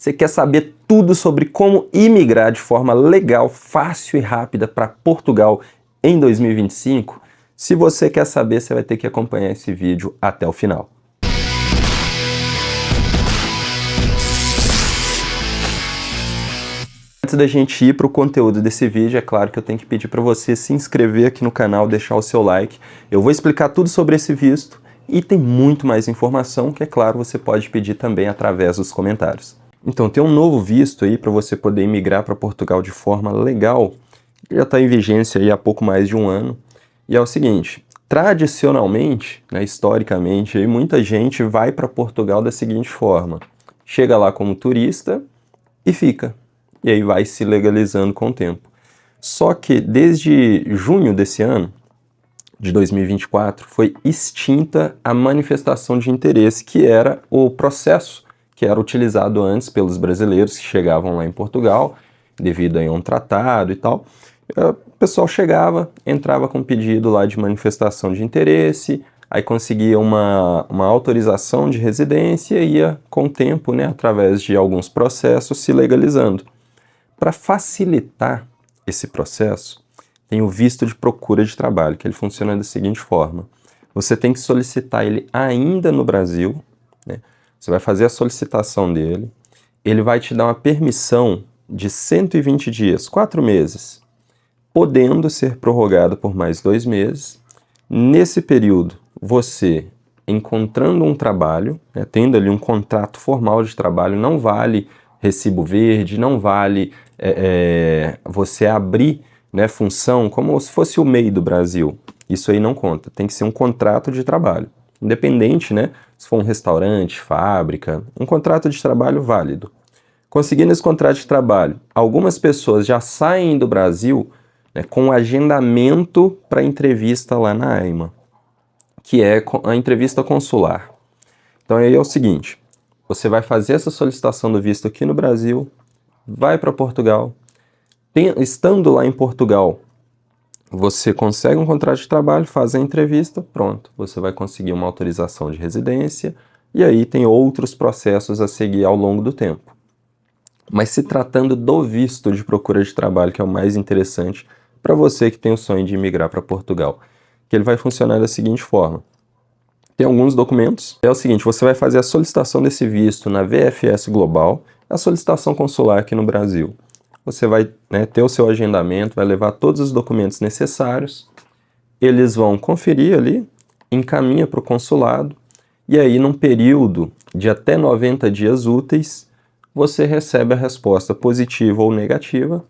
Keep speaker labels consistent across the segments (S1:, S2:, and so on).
S1: Você quer saber tudo sobre como imigrar de forma legal, fácil e rápida para Portugal em 2025? Se você quer saber, você vai ter que acompanhar esse vídeo até o final. Antes da gente ir para o conteúdo desse vídeo, é claro que eu tenho que pedir para você se inscrever aqui no canal, deixar o seu like. Eu vou explicar tudo sobre esse visto e tem muito mais informação que, é claro, você pode pedir também através dos comentários. Então, tem um novo visto aí para você poder imigrar para Portugal de forma legal, que já está em vigência aí há pouco mais de um ano. E é o seguinte, tradicionalmente, né, historicamente, aí, muita gente vai para Portugal da seguinte forma: chega lá como turista e fica. E aí vai se legalizando com o tempo. Só que desde junho desse ano, de 2024, foi extinta a manifestação de interesse, que era o processo que era utilizado antes pelos brasileiros que chegavam lá em Portugal, devido a um tratado e tal. O pessoal chegava, entrava com pedido lá de manifestação de interesse, aí conseguia uma autorização de residência e ia com o tempo, né, através de alguns processos, se legalizando. Para facilitar esse processo, tem o visto de procura de trabalho, que ele funciona da seguinte forma: você tem que solicitar ele ainda no Brasil, né? Você vai fazer a solicitação dele, ele vai te dar uma permissão de 120 dias, 4 meses, podendo ser prorrogado por mais 2 meses. Nesse período, você, encontrando um trabalho, né, tendo ali um contrato formal de trabalho, não vale recibo verde, não vale você abrir, né, função como se fosse o MEI do Brasil. Isso aí não conta, tem que ser um contrato de trabalho. Independente, né, se for um restaurante, fábrica, um contrato de trabalho válido. Conseguindo esse contrato de trabalho, algumas pessoas já saem do Brasil, né, com agendamento para entrevista lá na AIMA, que é a entrevista consular. Então aí é o seguinte: você vai fazer essa solicitação do visto aqui no Brasil, vai para Portugal, estando lá em Portugal, você consegue um contrato de trabalho, faz a entrevista, pronto, você vai conseguir uma autorização de residência e aí tem outros processos a seguir ao longo do tempo. Mas se tratando do visto de procura de trabalho, que é o mais interessante para você que tem o sonho de imigrar para Portugal, que ele vai funcionar da seguinte forma: tem alguns documentos. É o seguinte, você vai fazer a solicitação desse visto na VFS Global, a solicitação consular aqui no Brasil. Você vai, né, ter o seu agendamento, vai levar todos os documentos necessários, eles vão conferir ali, encaminha para o consulado, e aí num período de até 90 dias úteis, você recebe a resposta positiva ou negativa.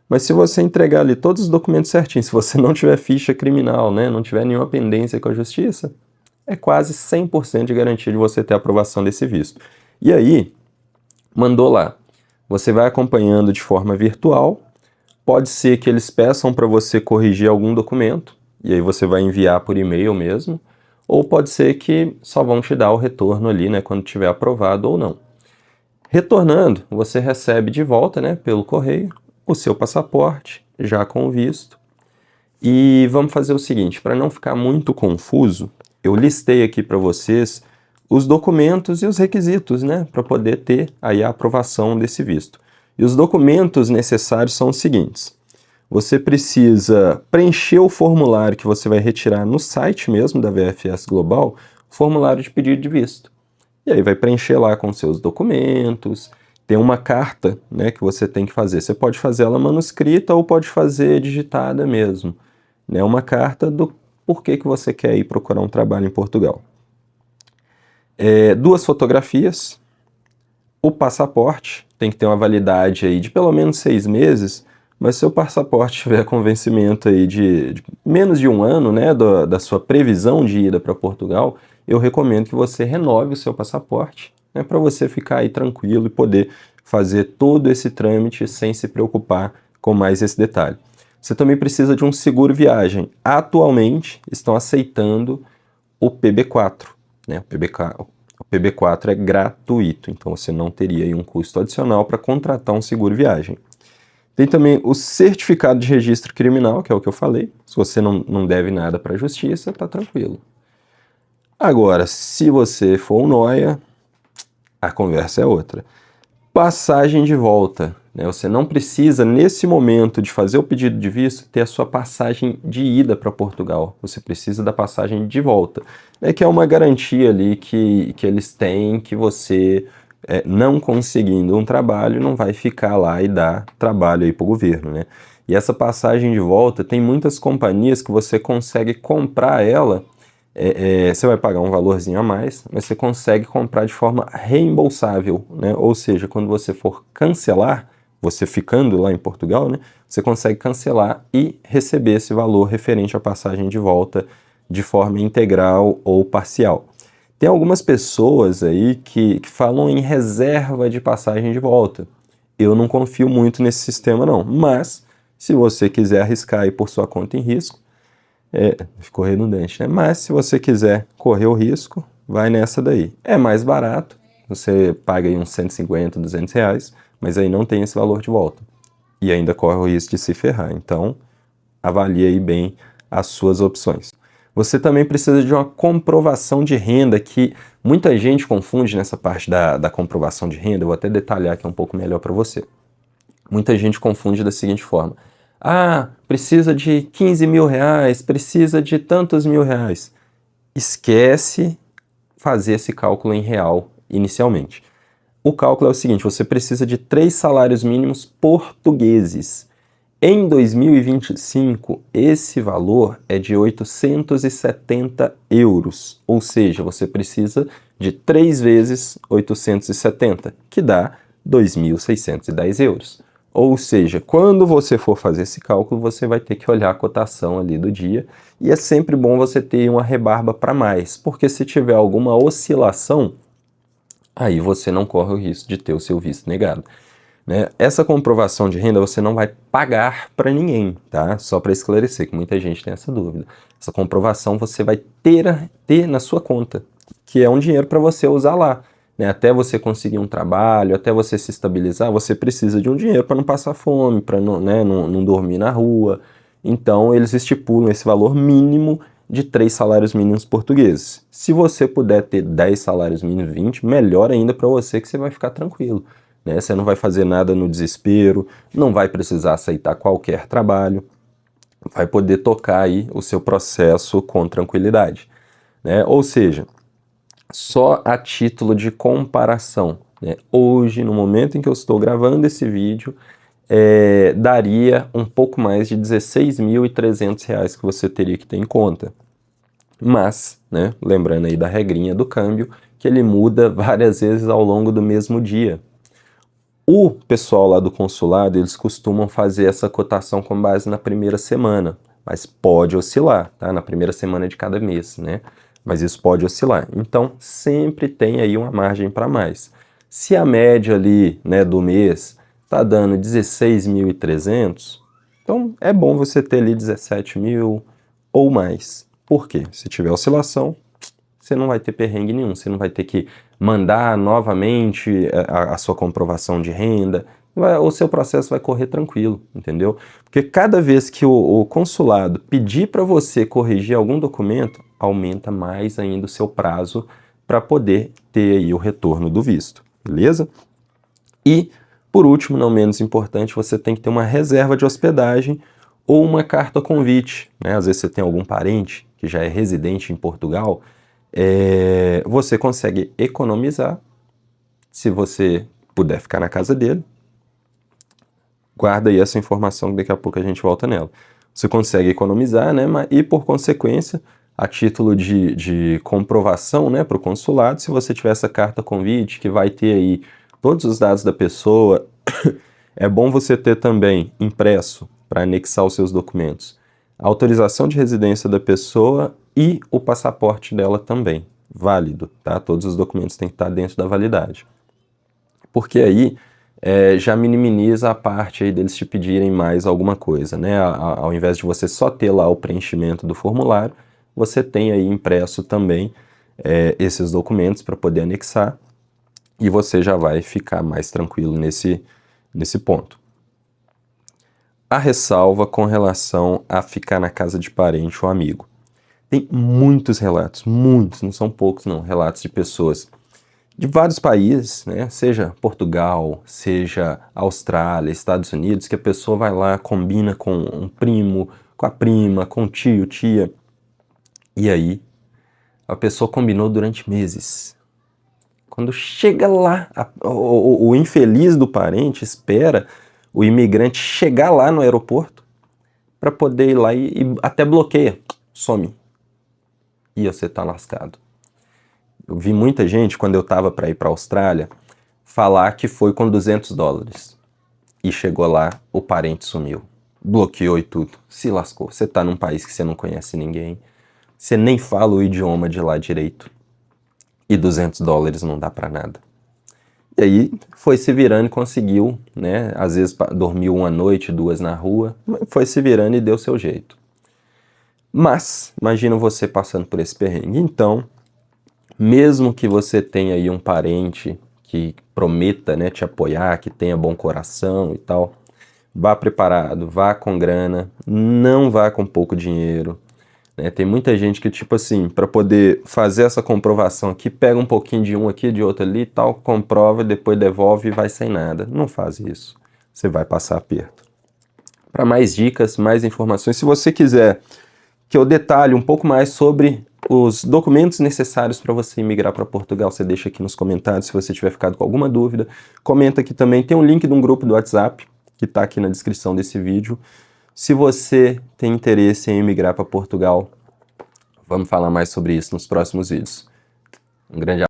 S1: Mas se você entregar ali todos os documentos certinhos, se você não tiver ficha criminal, né, não tiver nenhuma pendência com a justiça, é quase 100% de garantia de você ter a aprovação desse visto. E aí, mandou lá. Você vai acompanhando de forma virtual, pode ser que eles peçam para você corrigir algum documento, e aí você vai enviar por e-mail mesmo, ou pode ser que só vão te dar o retorno ali, né, quando tiver aprovado ou não. Retornando, você recebe de volta, né, pelo correio, o seu passaporte, já com o visto. E vamos fazer o seguinte, para não ficar muito confuso, eu listei aqui para vocês os documentos e os requisitos, né, para poder ter aí a aprovação desse visto. E os documentos necessários são os seguintes: você precisa preencher o formulário que você vai retirar no site mesmo da VFS Global, o formulário de pedido de visto. E aí vai preencher lá com seus documentos, tem uma carta, né, que você tem que fazer. Você pode fazer ela manuscrita ou pode fazer digitada mesmo, né, uma carta do porquê que você quer ir procurar um trabalho em Portugal. 2 fotografias, o passaporte, tem que ter uma validade aí de pelo menos 6 meses, mas se o passaporte tiver com vencimento aí de menos de um ano, né, da sua previsão de ida para Portugal, eu recomendo que você renove o seu passaporte, né, para você ficar aí tranquilo e poder fazer todo esse trâmite sem se preocupar com mais esse detalhe. Você também precisa de um seguro viagem. Atualmente estão aceitando o PB4, né? O PB4 é gratuito, então você não teria aí um custo adicional para contratar um seguro viagem. Tem também o certificado de registro criminal, que é o que eu falei. Se você não deve nada para a justiça, tá tranquilo. Agora, se você for um nóia, a conversa é outra. Passagem de volta, né? Você não precisa, nesse momento de fazer o pedido de visto, ter a sua passagem de ida para Portugal. Você precisa da passagem de volta, né? Que é uma garantia ali que eles têm que você, não conseguindo um trabalho, não vai ficar lá e dar trabalho aí para o governo, né? E essa passagem de volta, tem muitas companhias que você consegue comprar ela. Você vai pagar um valorzinho a mais, mas você consegue comprar de forma reembolsável, né? Ou seja, quando você for cancelar, você ficando lá em Portugal, né? Você consegue cancelar e receber esse valor referente à passagem de volta de forma integral ou parcial. Tem algumas pessoas aí que falam em reserva de passagem de volta. Eu não confio muito nesse sistema não, mas se você quiser arriscar aí por sua conta em risco, ficou redundante, né? Mas se você quiser correr o risco, vai nessa daí. É mais barato, você paga aí uns 150, 200 reais, mas aí não tem esse valor de volta. E ainda corre o risco de se ferrar. Então, avalie aí bem as suas opções. Você também precisa de uma comprovação de renda, que muita gente confunde nessa parte da comprovação de renda. Eu vou até detalhar aqui um pouco melhor para você. Muita gente confunde da seguinte forma: ah, precisa de 15 mil reais, precisa de tantos mil reais. Esquece fazer esse cálculo em real inicialmente. O cálculo é o seguinte: você precisa de 3 salários mínimos portugueses. Em 2025, esse valor é de 870 euros, ou seja, você precisa de 3 vezes 870, que dá 2.610 euros. Ou seja, quando você for fazer esse cálculo, você vai ter que olhar a cotação ali do dia, e é sempre bom você ter uma rebarba para mais, porque se tiver alguma oscilação, aí você não corre o risco de ter o seu visto negado, né? Essa comprovação de renda você não vai pagar para ninguém, tá? Só para esclarecer, que muita gente tem essa dúvida. Essa comprovação você vai ter na sua conta, que é um dinheiro para você usar lá, né? Até você conseguir um trabalho, até você se estabilizar, você precisa de um dinheiro para não passar fome, para não, né, não dormir na rua. Então, eles estipulam esse valor mínimo de 3 salários mínimos portugueses. Se você puder ter 10 salários mínimos, 20, melhor ainda para você, que você vai ficar tranquilo, né? Você não vai fazer nada no desespero, não vai precisar aceitar qualquer trabalho, vai poder tocar aí o seu processo com tranquilidade, né? Ou seja, só a título de comparação, né? Hoje, no momento em que eu estou gravando esse vídeo, daria um pouco mais de 16.300 reais que você teria que ter em conta. Mas, né, lembrando aí da regrinha do câmbio, que ele muda várias vezes ao longo do mesmo dia. O pessoal lá do consulado, eles costumam fazer essa cotação com base na primeira semana, mas pode oscilar, tá? Na primeira semana de cada mês, né? Mas isso pode oscilar. Então, sempre tem aí uma margem para mais. Se a média ali, né, do mês tá dando 16.300, então é bom você ter ali 17 mil ou mais. Por quê? Se tiver oscilação, você não vai ter perrengue nenhum, você não vai ter que mandar novamente a sua comprovação de renda, o seu processo vai correr tranquilo, entendeu? Porque cada vez que o consulado pedir para você corrigir algum documento, aumenta mais ainda o seu prazo para poder ter aí o retorno do visto, beleza? E, por último, não menos importante, você tem que ter uma reserva de hospedagem ou uma carta convite, né? Às vezes você tem algum parente que já é residente em Portugal, você consegue economizar se você puder ficar na casa dele. Guarda aí essa informação que daqui a pouco a gente volta nela. Você consegue economizar, né? E por consequência, a título de comprovação, né, para o consulado, se você tiver essa carta convite que vai ter aí todos os dados da pessoa, é bom você ter também impresso para anexar os seus documentos a autorização de residência da pessoa e o passaporte dela também, válido, tá? Todos os documentos têm que estar dentro da validade. Porque aí já minimiza a parte aí deles te pedirem mais alguma coisa, né? Ao invés de você só ter lá o preenchimento do formulário, você tem aí impresso também esses documentos para poder anexar, e você já vai ficar mais tranquilo nesse ponto. A ressalva com relação a ficar na casa de parente ou amigo. Tem muitos relatos, muitos, não são poucos não, relatos de pessoas de vários países, né? Seja Portugal, seja Austrália, Estados Unidos, que a pessoa vai lá, combina com um primo, com a prima, com o tio, tia, e aí a pessoa combinou durante meses. Quando chega lá, o infeliz do parente espera o imigrante chegar lá no aeroporto para poder ir lá e até bloqueia, some. E você tá lascado. Eu vi muita gente, quando eu tava para ir para a Austrália, falar que foi com $200. E chegou lá, o parente sumiu. Bloqueou e tudo. Se lascou. Você tá num país que você não conhece ninguém. Você nem fala o idioma de lá direito. E $200 não dá para nada. E aí foi se virando e conseguiu, né? Às vezes dormiu uma noite, duas na rua, mas foi se virando e deu seu jeito. Mas, imagina você passando por esse perrengue. Então, mesmo que você tenha aí um parente que prometa, né, te apoiar, que tenha bom coração e tal, vá preparado, vá com grana, não vá com pouco dinheiro. Né? Tem muita gente que, tipo assim, para poder fazer essa comprovação aqui, pega um pouquinho de um aqui, de outro ali e tal, comprova, depois devolve e vai sem nada. Não faz isso. Você vai passar aperto. Para mais dicas, mais informações, se você quiser que eu detalhe um pouco mais sobre os documentos necessários para você migrar para Portugal, você deixa aqui nos comentários. Se você tiver ficado com alguma dúvida, comenta aqui também. Tem um link de um grupo do WhatsApp que está aqui na descrição desse vídeo. Se você tem interesse em migrar para Portugal, vamos falar mais sobre isso nos próximos vídeos. Um grande abraço.